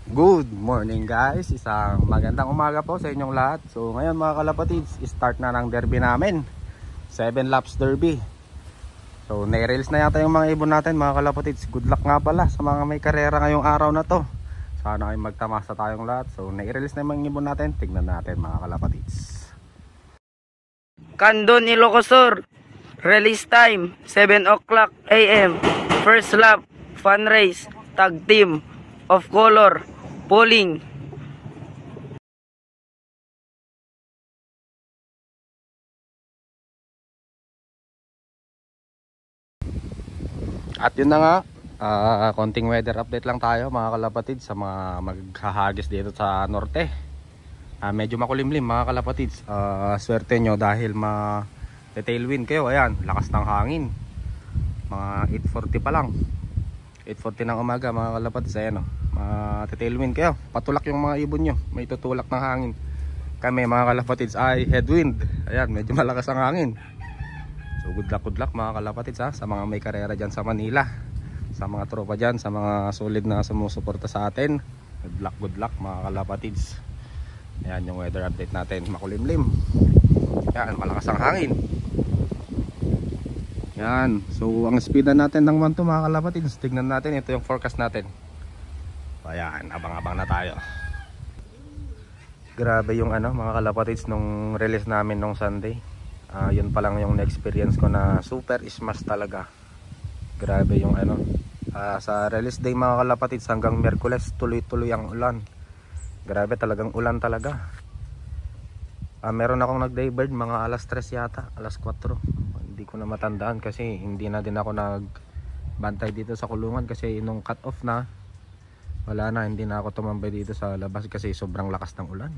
Good morning guys, isang magandang umaga po sa inyong lahat. So ngayon mga kalapatids, start na ng derby namin, 7 laps derby. So nai-release na yata yung mga ibon natin mga kalapatids. Good luck nga pala sa mga may karera ngayong araw na to. Sana ay magtamasa tayong lahat. So nai-release na yung mga ibon natin, tignan natin mga kalapatids. Candon, Ilocosur. Release time 7 o'clock AM. First lap, fun race, tag team, of color, polling. At yun na nga, konting weather update lang tayo mga kalapatids sa mga maghahagis dito sa norte. Medyo makulimlim mga kalapatids. Swerte nyo dahil tailwind kayo. Ayan, lakas ng hangin. Mga 8:40 pa lang, 8:40 ng umaga mga kalapatids. Ayan o, tailwind kayo. Patulak yung mga ibon nyo, may tutulak ng hangin. Kami mga kalapatids ay headwind. Ayan, medyo malakas ang hangin. So good luck mga kalapatids sa mga may karera dyan sa Manila, sa mga tropa dyan, sa mga solid na sumusuporta sa atin. Good luck mga kalapatids. Ayan yung weather update natin, makulimlim. Ayan, malakas ang hangin. Ayan, so ang speedan natin ng 1-2 mga kalapatids. Tignan natin, ito yung forecast natin. Ayan, abang-abang na tayo. Grabe yung mga kalapatids nung release namin nung Sunday. Yun pa lang yung na-experience ko na super smash talaga. Grabe yung sa release day mga kalapatids hanggang Miyerkules tuloy-tuloy ang ulan. Grabe talagang ulan talaga. Meron akong nag-daybird mga alas 3 yata, alas 4. Hindi ko na matandaan kasi hindi na din ako nagbantay dito sa kulungan kasi nung cut off na, wala na, hindi na ako tumambay dito sa labas kasi sobrang lakas ng ulan.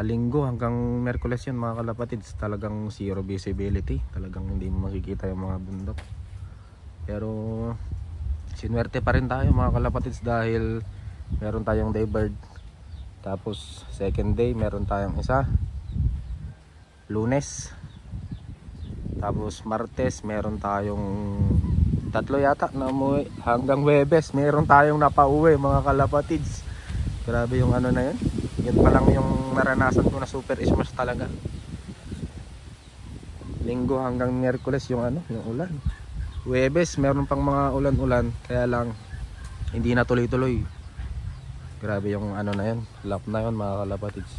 Linggo hanggang Miyerkules yun mga kalapatids, talagang zero visibility, talagang hindi mo makikita yung mga bundok. Pero sinuwerte pa rin tayo mga kalapatids dahil meron tayong daybird. Tapos second day meron tayong isa, Lunes. Tapos Martes meron tayong tatlo yata na umuwi. Hanggang Huwebes meron tayong napauwi mga kalapatids. Grabe yung na yun. Yun pa lang yung naranasan ko na super smash talaga. Linggo hanggang Miyerkules yung yung ulan. Huwebes meron pang mga ulan-ulan, kaya lang hindi na tuloy-tuloy. Grabe yung na yun, lap na yun mga kalapatids.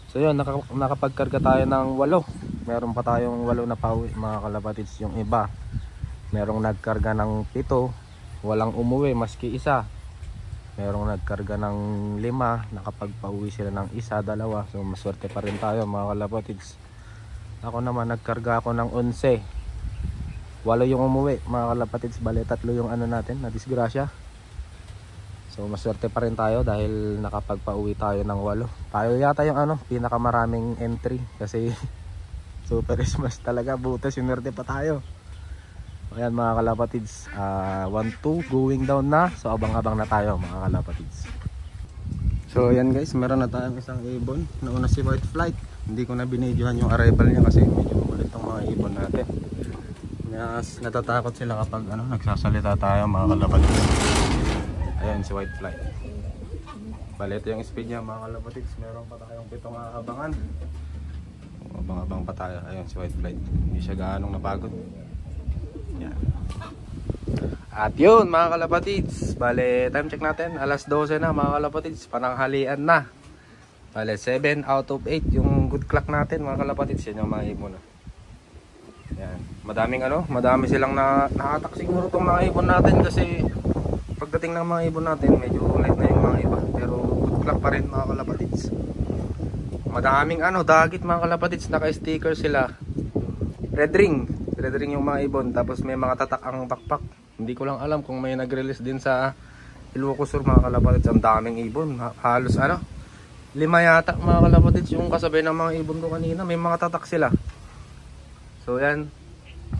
So yun, nakapagkarga tayo ng 8. Meron pa tayong 8 na pauwi mga kalapatids. Yung iba merong nagkarga ng 7, walang umuwi maski isa. Merong nagkarga ng 5, nakapagpauwi sila ng 1, 2. So maswerte pa rin tayo mga kalapatids. Ako naman nagkarga ako ng 11, 8 yung umuwi mga kalapatids. Bale 3 yung natin na disgrasya. So maswerte pa rin tayo dahil nakapagpauwi tayo ng 8. Tayo yata yung pinakamaraming entry kasi super smash talaga. Buti sinwerte pa tayo. Ayan mga kalapatids, 1-2 going down na. So abang-abang na tayo mga kalapatids. So ayan guys, meron na tayong isang ibon. Nauna si White Flight. Hindi ko na binidyohan yung arrival niya kasi medyo makulit ang mga ibon natin. Natatakot sila kapag nagsasalita tayo mga kalapatids. Ayan si White Flight. Bale ito yung speed niya mga kalapatids. Meron pa tayong 7 abangan. Abang-abang pa tayo. Ayan si White Flight. Hindi siya gaanong napagod. Yan. At yun mga kalapatids, bale time check natin alas 12 na mga kalapatids, pananghalian na. Bale 7 out of 8 yung good clock natin mga kalapatids. Yan yung mga ibon na. Yan. Madami silang nakatak siguro itong mga ibon natin kasi pagdating ng mga ibon natin medyo light na yung mga iba, pero good clock pa rin mga kalapatids. Madaming dagit mga kalapatids, naka-sticker sila. Red ring yung mga ibon, tapos may mga tatak ang pakpak. Hindi ko lang alam kung may nag-release din sa Ilocosur mga kalapatids. Ang daming ibon, halos 5 yata mga kalapatids yung kasabay ng mga ibon ko kanina, may mga tatak sila. So yan,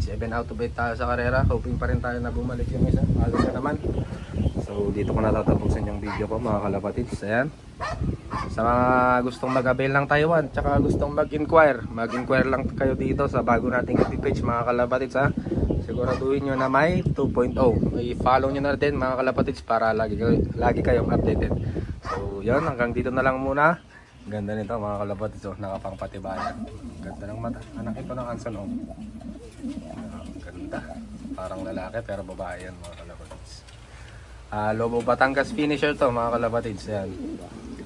7 out of 8 tayo sa karera. Hoping pa rin tayo na bumalik yung isa, halos na naman. So dito ko natatapusin yung video ko mga kalapatids. Ayan, sa mga gustong mag-avail ng Taiwan tsaka gustong mag-inquire lang kayo dito sa bago nating FB page mga kalapatids siguraduhin nyo na may 2.0. I-follow nyo na din mga kalapatids para lagi kayong updated. So yun, hanggang dito na lang muna. Ganda nito mga kalapatids, nakapangpatibayan. Ganda ng mata. Anak ito ng Anson, ganda. Parang lalaki pero babae yan mga kalapatids. Lobo Batangas finisher to mga kalapatids. Yan.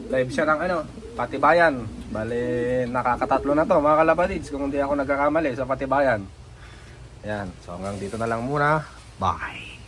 Live siya ng patibayan. Bale, nakakatatlo na to mga kalapatids kung hindi ako nagkakamali sa patibayan. Yan. So hanggang dito na lang muna. Bye.